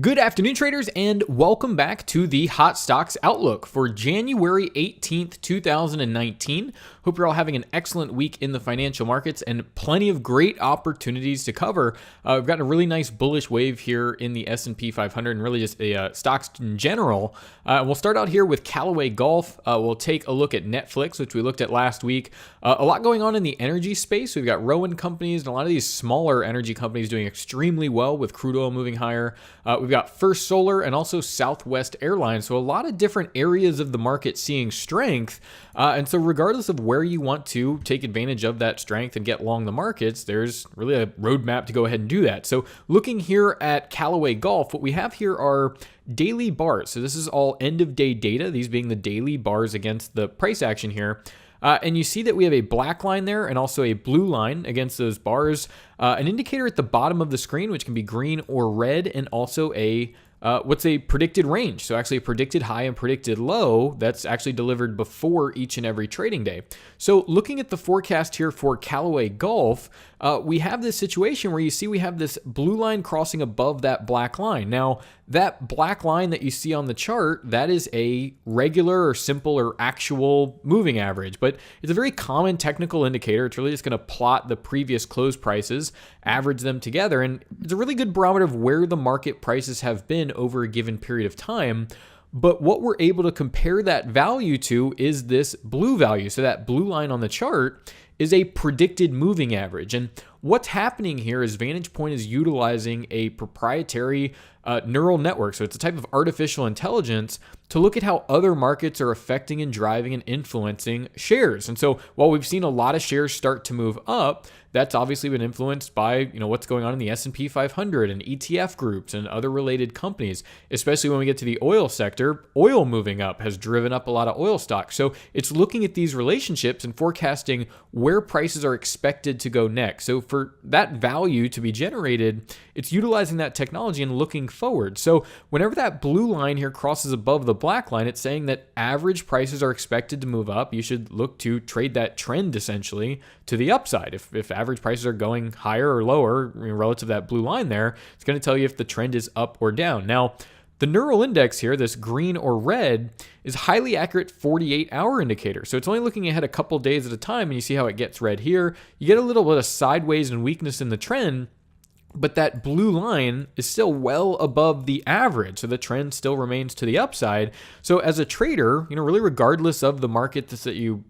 Good afternoon, traders, and welcome back to the Hot Stocks Outlook for January 18th, 2019. Hope you're all having an excellent week in the financial markets and plenty of great opportunities to cover. We've got a really nice bullish wave here in the S&P 500 and really just the stocks in general. We'll start out here with Callaway Golf. We'll take a look at Netflix, which we looked at last week. A lot going on in the energy space. We've got Rowan Companies and a lot of these smaller energy companies doing extremely well with crude oil moving higher. We've got First Solar and also Southwest Airlines. So a lot of different areas of the market seeing strength. And so regardless of where you want to take advantage of that strength and get long the markets, there's really a roadmap to go ahead and do that. So looking here at Callaway Golf, what we have here are daily bars. So this is all end of day data, these being the daily bars against the price action here. And you see that we have a black line there and also a blue line against those bars. An indicator at the bottom of the screen, which can be green or red, and also a what's a predicted range. So actually a predicted high and predicted low that's actually delivered before each and every trading day. So looking at the forecast here for Callaway Golf, we have this situation where you see we have this blue line crossing above that black line. Now, that black line that you see on the chart, that is a regular or simple or actual moving average, but it's a very common technical indicator. It's really just going to plot the previous close prices, average them together, and it's a really good barometer of where the market prices have been over a given period of time. But what we're able to compare that value to is this blue value. So that blue line on the chart is a predicted moving average. And what's happening here is VantagePoint is utilizing a proprietary neural network. So it's a type of artificial intelligence to look at how other markets are affecting and driving and influencing shares. And so while we've seen a lot of shares start to move up, that's obviously been influenced by what's going on in the S&P 500 and ETF groups and other related companies, especially when we get to the oil sector. Oil moving up has driven up a lot of oil stocks. So it's looking at these relationships and forecasting where prices are expected to go next. So for that value to be generated, it's utilizing that technology and looking forward. So whenever that blue line here crosses above the black line, it's saying that average prices are expected to move up. You should look to trade that trend essentially to the upside. If average prices are going higher or lower relative to that blue line there, it's going to tell you if the trend is up or down. Now, the neural index here, this green or red, is highly accurate 48-hour indicator. So it's only looking ahead a couple days at a time, and you see how it gets red here. You get a little bit of sideways and weakness in the trend, but that blue line is still well above the average. So the trend still remains to the upside. So as a trader, really regardless of the market that you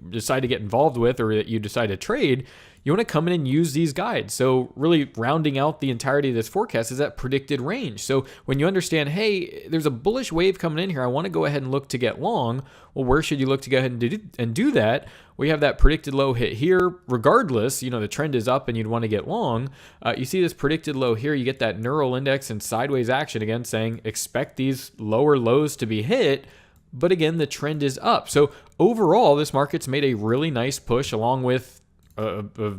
decide to get involved with or that you decide to trade, you want to come in and use these guides. So really rounding out the entirety of this forecast is that predicted range. So when you understand, hey, there's a bullish wave coming in here, I want to go ahead and look to get long. Well, where should you look to go ahead and do that? We have that predicted low hit here. Regardless, the trend is up and you'd want to get long. You see this predicted low here. You get that neural index and sideways action again saying expect these lower lows to be hit. But again, the trend is up. So overall, this market's made a really nice push along with a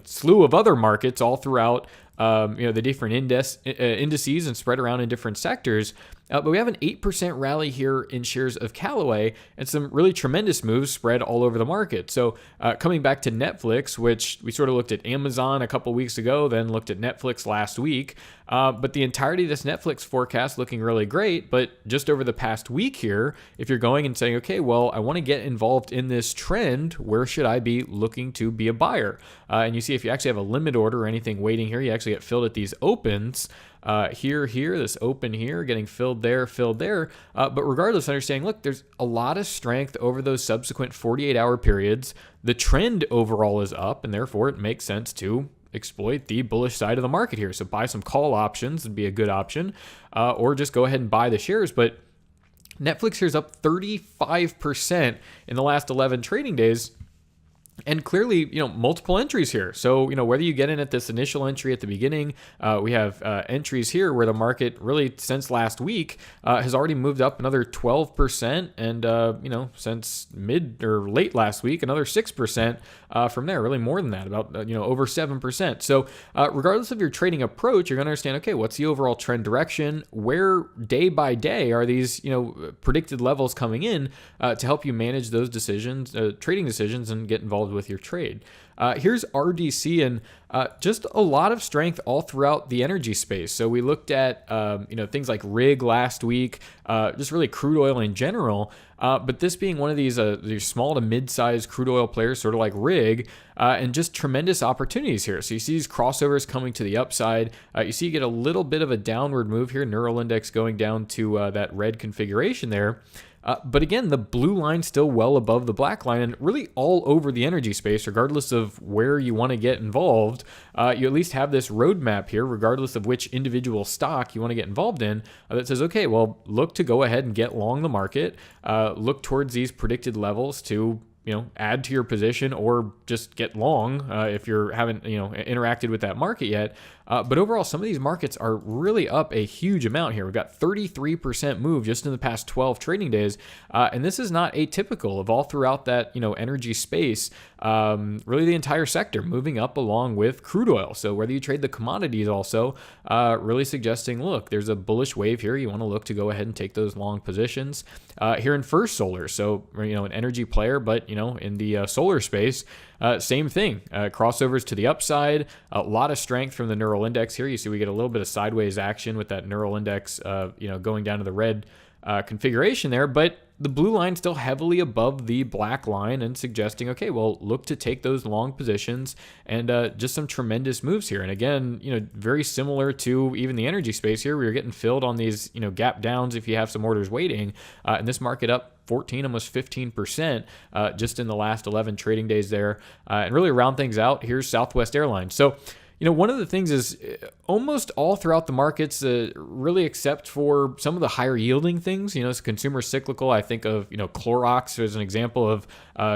slew of other markets all throughout the different indices and spread around in different sectors. But we have an 8% rally here in shares of Callaway and some really tremendous moves spread all over the market. So coming back to Netflix, which we sort of looked at Amazon a couple weeks ago, then looked at Netflix last week. But the entirety of this Netflix forecast looking really great. But just over the past week here, if you're going and saying, okay, well, I want to get involved in this trend, where should I be looking to be a buyer? And you see if you actually have a limit order or anything waiting here, you actually get filled at these opens. Here, this open here, getting filled there. But regardless, understanding, look, there's a lot of strength over those subsequent 48-hour periods. The trend overall is up, and therefore it makes sense to exploit the bullish side of the market here. So buy some call options would be a good option, or just go ahead and buy the shares. But Netflix here is up 35% in the last 11 trading days. And clearly, multiple entries here. So, whether you get in at this initial entry at the beginning, we have entries here where the market really since last week has already moved up another 12%. And, since mid or late last week, another 6% from there, really more than that, about, over 7%. So regardless of your trading approach, you're going to understand, okay, what's the overall trend direction? Where day by day are these, predicted levels coming in to help you manage those decisions, trading decisions, and get involved involved with your trade. Here's RDC, and just a lot of strength all throughout the energy space. So we looked at things like rig last week, just really crude oil in general. But this being one of these small to mid-sized crude oil players, sort of like rig, and just tremendous opportunities here. So you see these crossovers coming to the upside. You see you get a little bit of a downward move here. Neural Index going down to that red configuration there. But again, the blue line still well above the black line, and really all over the energy space, regardless of where you want to get involved. You at least have this roadmap here, regardless of which individual stock you want to get involved in, that says, okay, well, look to go ahead and get long the market. Look towards these predicted levels to add to your position or just get long if you haven't interacted with that market yet. But overall, some of these markets are really up a huge amount here. We've got 33% move just in the past 12 trading days. And this is not atypical of all throughout that, energy space. Really the entire sector moving up along with crude oil. So whether you trade the commodities also, really suggesting, look, there's a bullish wave here. You want to look to go ahead and take those long positions. Here in First Solar, so, an energy player, but, in the solar space, same thing. Crossovers to the upside, a lot of strength from the Neural Index here. You see we get a little bit of sideways action with that Neural Index, going down to the red configuration there, but the blue line still heavily above the black line and suggesting, okay, well, look to take those long positions, and just some tremendous moves here. And again, very similar to even the energy space here, where you're getting filled on these, gap downs if you have some orders waiting, and this market up 14, almost 15% just in the last 11 trading days there. And really round things out, here's Southwest Airlines. So, one of the things is almost all throughout the markets, really except for some of the higher yielding things, it's consumer cyclical. I think of, Clorox as an example of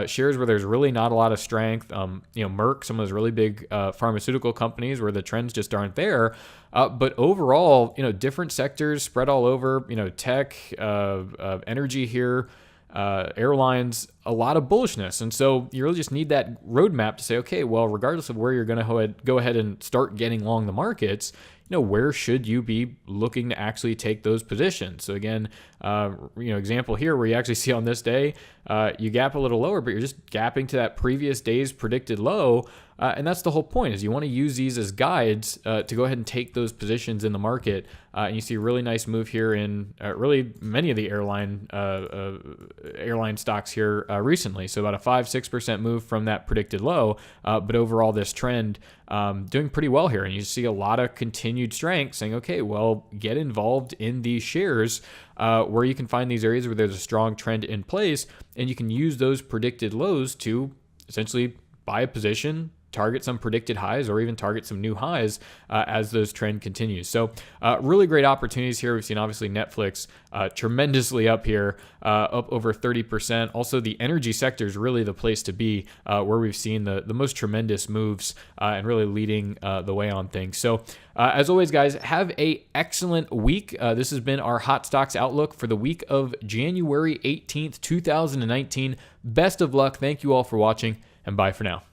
shares where there's really not a lot of strength. Merck, some of those really big pharmaceutical companies where the trends just aren't there. But overall, different sectors spread all over, tech, energy here, airlines, a lot of bullishness. And so you really just need that roadmap to say, okay, well, regardless of where you're going to go ahead and start getting long the markets, where should you be looking to actually take those positions? So again, example here where you actually see on this day, you gap a little lower, but you're just gapping to that previous day's predicted low. And that's the whole point, is you want to use these as guides to go ahead and take those positions in the market. And you see a really nice move here in really many of the airline stocks here recently. So about a 5-6% move from that predicted low. But overall, this trend doing pretty well here. And you see a lot of continued strength saying, okay, well, get involved in these shares where you can find these areas where there's a strong trend in place, and you can use those predicted lows to essentially buy a position, target some predicted highs, or even target some new highs as those trend continues. So really great opportunities here. We've seen obviously Netflix tremendously up here, up over 30%. Also, the energy sector is really the place to be, where we've seen the most tremendous moves and really leading the way on things. So as always, guys, have a excellent week. This has been our Hot Stocks Outlook for the week of January 18th, 2019. Best of luck. Thank you all for watching, and bye for now.